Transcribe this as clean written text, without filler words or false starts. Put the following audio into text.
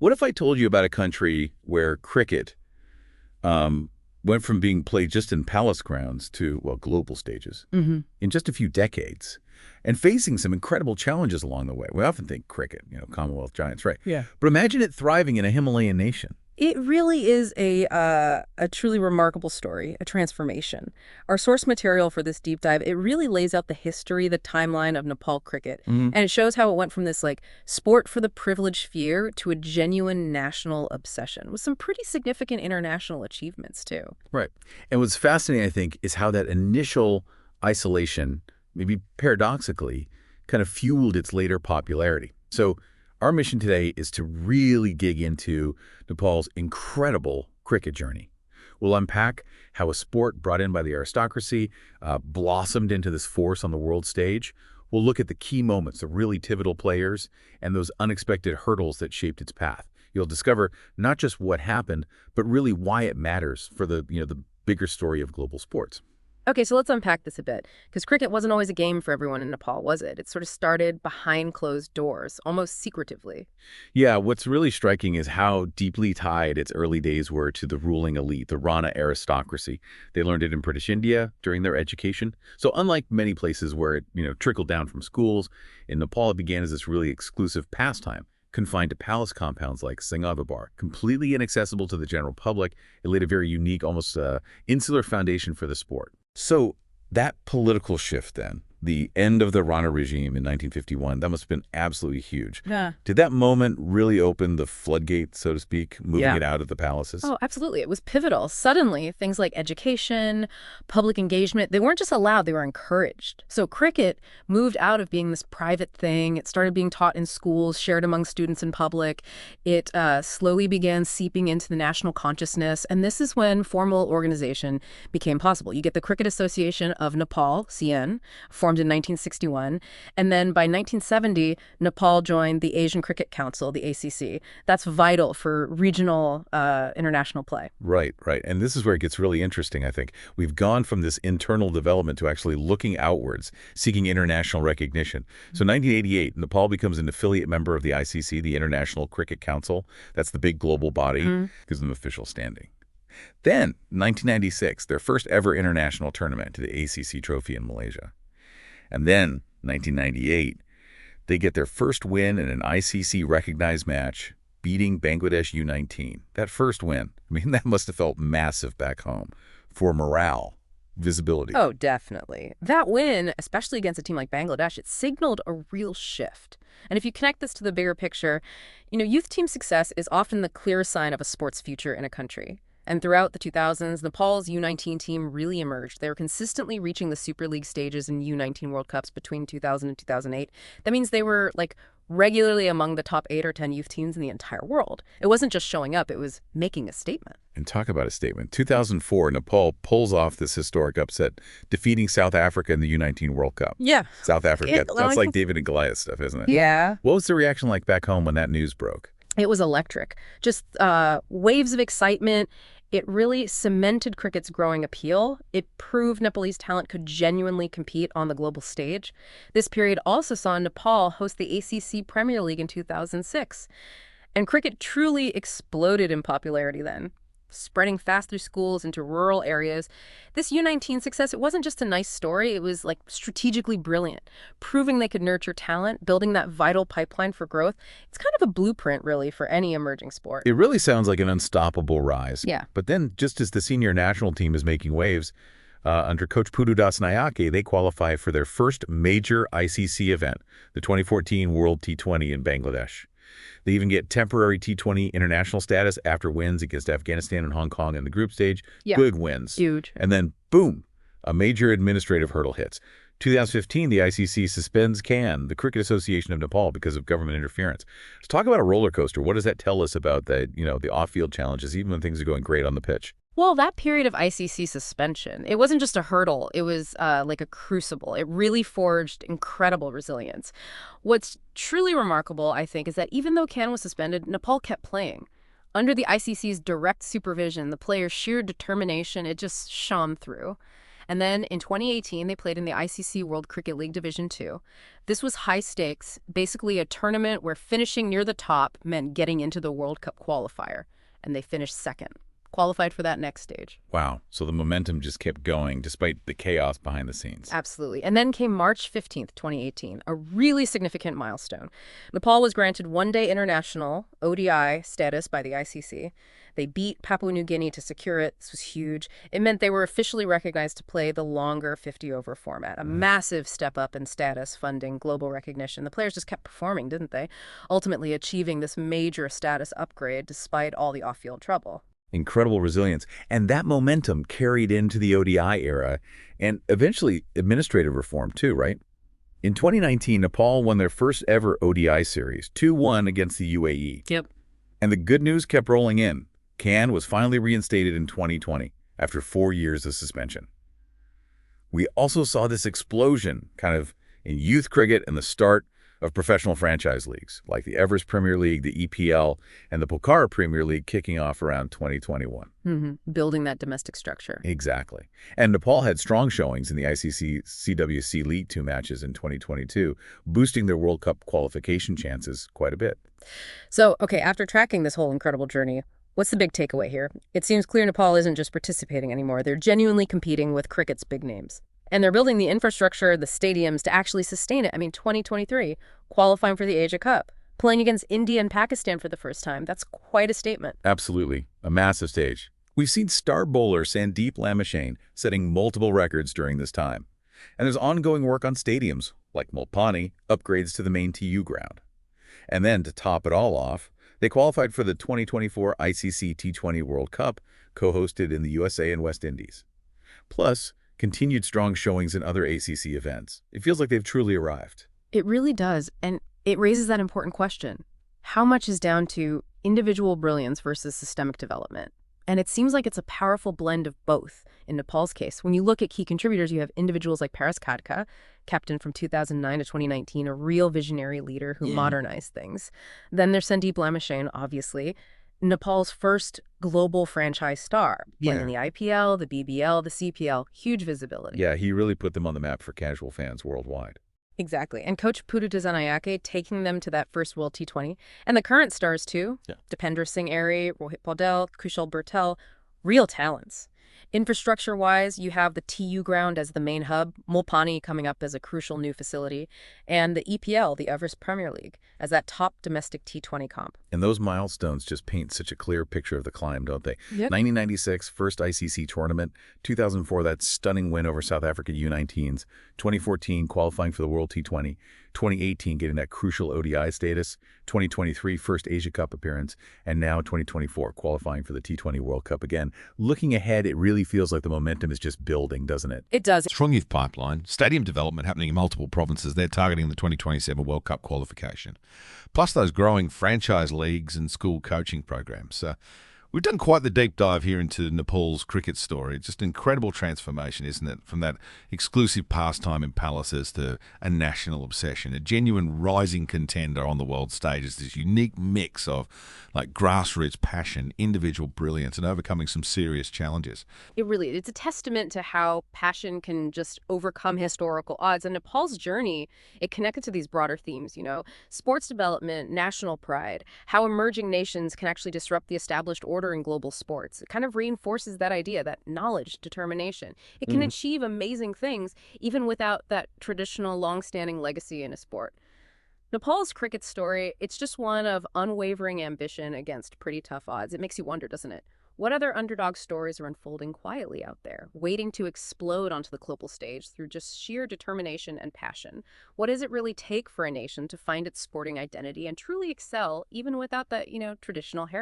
What if I told you about a country where cricket went from being played just in palace grounds to, well, global stages in just a few decades, and facing some incredible challenges along the way? We often think cricket, Commonwealth giants, right? Yeah. But imagine it thriving in a Himalayan nation. It really is a truly remarkable story, a transformation. Our source material for this deep dive, it really lays out the history, the timeline of Nepal cricket. And it shows how it went from this sport for the privileged few to a genuine national obsession with some pretty significant international achievements too. Right. And what's fascinating, I think, is how that initial isolation, maybe paradoxically, kind of fueled its later popularity. So our mission today is to really dig into Nepal's incredible cricket journey. We'll unpack how a sport brought in by the aristocracy blossomed into this force on the world stage. We'll look at the key moments, the really pivotal players, and those unexpected hurdles that shaped its path. You'll discover not just what happened, but really why it matters for the bigger story of global sports. Okay, so let's unpack this a bit, because cricket wasn't always a game for everyone in Nepal, was it? It sort of started behind closed doors, almost secretively. Yeah, what's really striking is how deeply tied its early days were to the ruling elite, the Rana aristocracy. They learned it in British India during their education. So unlike many places where it, trickled down from schools, in Nepal it began as this really exclusive pastime, confined to palace compounds like Singavabar, completely inaccessible to the general public. It laid a very unique, almost insular foundation for the sport. So that political shift then, the end of the Rana regime in 1951, that must have been absolutely huge. Yeah. Did that moment really open the floodgate, so to speak, moving it out of the palaces? Oh, absolutely. It was pivotal. Suddenly, things like education, public engagement, they weren't just allowed, they were encouraged. So cricket moved out of being this private thing. It started being taught in schools, shared among students in public. It slowly began seeping into the national consciousness. And this is when formal organization became possible. You get the Cricket Association of Nepal, CN, formed in 1961. And then by 1970, Nepal joined the Asian Cricket Council, the ACC. That's vital for regional international play. Right, right. And this is where it gets really interesting, I think. We've gone from this internal development to actually looking outwards, seeking international recognition. So 1988, Nepal becomes an affiliate member of the ICC, the International Cricket Council. That's the big global body, gives them official standing. Then, 1996, their first ever international tournament to the ACC trophy in Malaysia. And then, 1998, they get their first win in an ICC-recognized match, beating Bangladesh U19. That first win, that must have felt massive back home for morale, visibility. Oh, definitely. That win, especially against a team like Bangladesh, it signaled a real shift. And if you connect this to the bigger picture, youth team success is often the clear sign of a sport's future in a country. And throughout the 2000s, Nepal's U19 team really emerged. They were consistently reaching the Super League stages in U19 World Cups between 2000 and 2008. That means they were, regularly among the top 8 or 10 youth teams in the entire world. It wasn't just showing up, it was making a statement. And talk about a statement. 2004, Nepal pulls off this historic upset, defeating South Africa in the U19 World Cup. Yeah. South Africa. That's like David and Goliath stuff, isn't it? Yeah. What was the reaction like back home when that news broke? It was electric. Just waves of excitement. It really cemented cricket's growing appeal. It proved Nepalese talent could genuinely compete on the global stage. This period also saw Nepal host the ACC Premier League in 2006. And cricket truly exploded in popularity then, spreading fast through schools into rural areas. This U19 success, it wasn't just a nice story. It was strategically brilliant, proving they could nurture talent, building that vital pipeline for growth. It's kind of a blueprint, really, for any emerging sport. It really sounds like an unstoppable rise. Yeah. But then, just as the senior national team is making waves, under Coach Pududas Nayake, they qualify for their first major ICC event, the 2014 World T20 in Bangladesh. They even get temporary T20 international status after wins against Afghanistan and Hong Kong in the group stage. Yeah. Good wins. Huge. And then, boom, a major administrative hurdle hits. 2015, the ICC suspends CAN, the Cricket Association of Nepal, because of government interference. Let's talk about a roller coaster. What does that tell us about the off-field challenges, even when things are going great on the pitch? Well, that period of ICC suspension, it wasn't just a hurdle. It was like a crucible. It really forged incredible resilience. What's truly remarkable, I think, is that even though CAN was suspended, Nepal kept playing. Under the ICC's direct supervision, the players' sheer determination, it just shone through. And then in 2018, they played in the ICC World Cricket League Division 2. This was high stakes, basically a tournament where finishing near the top meant getting into the World Cup qualifier. And they finished second, qualified for that next stage. Wow. So the momentum just kept going despite the chaos behind the scenes. Absolutely. And then came March 15th, 2018, a really significant milestone. Nepal was granted one-day international ODI status by the ICC. They beat Papua New Guinea to secure it. This was huge. It meant they were officially recognized to play the longer 50-over format, a massive step up in status, funding, global recognition. The players just kept performing, didn't they? Ultimately achieving this major status upgrade despite all the off-field trouble. Incredible resilience. And that momentum carried into the ODI era and eventually administrative reform too, right? In 2019, Nepal won their first ever ODI series, 2-1 against the UAE. Yep. And the good news kept rolling in. CAN was finally reinstated in 2020 after 4 years of suspension. We also saw this explosion kind of in youth cricket and the start of professional franchise leagues like the Everest Premier League, the EPL, and the Pokhara Premier League kicking off around 2021. Building that domestic structure. Exactly. And Nepal had strong showings in the ICC CWC League 2 matches in 2022, boosting their World Cup qualification chances quite a bit. So, okay, after tracking this whole incredible journey, what's the big takeaway here? It seems clear Nepal isn't just participating anymore. They're genuinely competing with cricket's big names. And they're building the infrastructure, the stadiums, to actually sustain it. I mean, 2023, qualifying for the Asia Cup, playing against India and Pakistan for the first time. That's quite a statement. Absolutely. A massive stage. We've seen star bowler Sandeep Lamichhane setting multiple records during this time. And there's ongoing work on stadiums, like Mulpani, upgrades to the main TU ground. And then, to top it all off, they qualified for the 2024 ICC T20 World Cup, co-hosted in the USA and West Indies. Plus, continued strong showings in other ACC events. It feels like they've truly arrived. It really does, and it raises that important question. How much is down to individual brilliance versus systemic development? And it seems like it's a powerful blend of both in Nepal's case. When you look at key contributors, you have individuals like Khadka, captain from 2009 to 2019, a real visionary leader who modernized things. Then there's Sandeep Lamichhane, obviously, Nepal's first global franchise star, playing in the IPL, the BBL, the CPL, huge visibility. Yeah, he really put them on the map for casual fans worldwide. Exactly. And coach Pudu Zanayake taking them to that first World T20. And the current stars, too. Dipender Singh Airy, Rohit Paudel, Kushal Bertel, real talents. Infrastructure-wise, you have the TU ground as the main hub, Mulpani coming up as a crucial new facility, and the EPL, the Everest Premier League, as that top domestic T20 comp. And those milestones just paint such a clear picture of the climb, don't they? 1996, first ICC tournament. 2004, that stunning win over South Africa U19s. 2014, qualifying for the World T20. 2018, getting that crucial ODI status. 2023, first Asia Cup appearance. And now 2024, qualifying for the T20 World Cup again. Looking ahead, it really feels like the momentum is just building, doesn't it? It does. Strong youth pipeline, stadium development happening in multiple provinces. They're targeting the 2027 World Cup qualification. Plus those growing franchise leagues and school coaching programs. We've done quite the deep dive here into Nepal's cricket story. Just an incredible transformation, isn't it? From that exclusive pastime in palaces to a national obsession, a genuine rising contender on the world stage. It's this unique mix of like grassroots passion, individual brilliance, and overcoming some serious challenges. It's a testament to how passion can just overcome historical odds. And Nepal's journey, it connected to these broader themes, sports development, national pride, how emerging nations can actually disrupt the established order in global sports. It kind of reinforces that idea, that knowledge, determination. It can achieve amazing things even without that traditional long-standing legacy in a sport. Nepal's cricket story, it's just one of unwavering ambition against pretty tough odds. It makes you wonder, doesn't it? What other underdog stories are unfolding quietly out there, waiting to explode onto the global stage through just sheer determination and passion? What does it really take for a nation to find its sporting identity and truly excel even without that, traditional heritage?